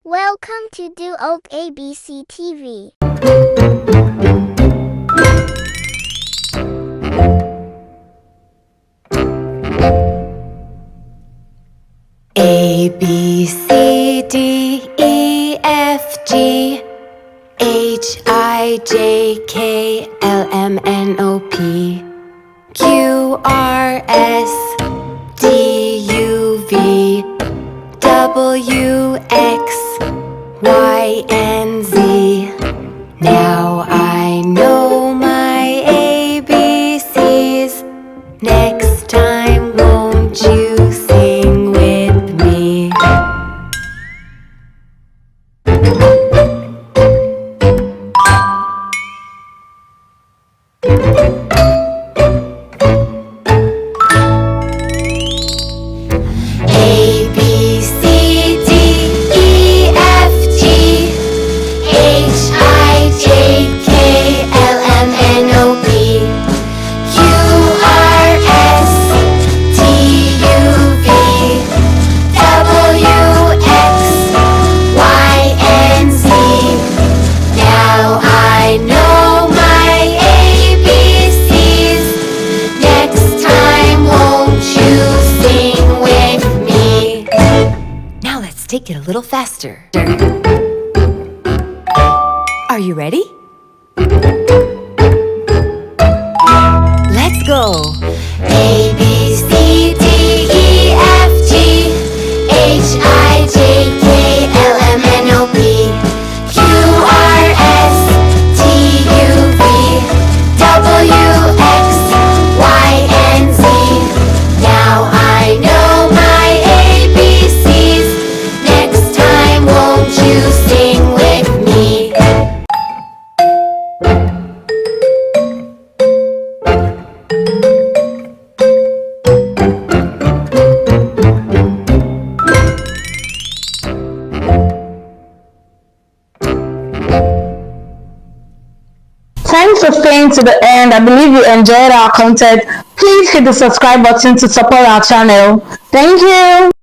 Welcome to DooOke ABC TV. A, B, C, D, E, F, G, H, I, J, K, L, M, N, O, P, Q, R, S, T, U, V, W, X, Y, and Z. Now I know my ABCs. Next time, won't you sing with me? A, B, C, D, E, F, G, H, I, J, K, L, M, N, O, P, Q, R, S, T, U, V, W, X, Y, and Z. Now I know my ABCs. Next time, won't you sing with me? Now let's take it a little faster. Are you ready? Let's go. A, B, C, D, E, F, G, H, I, J, K, L, M, N, O, P, Q, R, S, T, U, V, W, X, Y, and Z. Now I know my ABCs. Next time, won't you sing with me? Thanks for staying to the end. I believe you enjoyed our content. Please hit the subscribe button to support our channel. Thank you.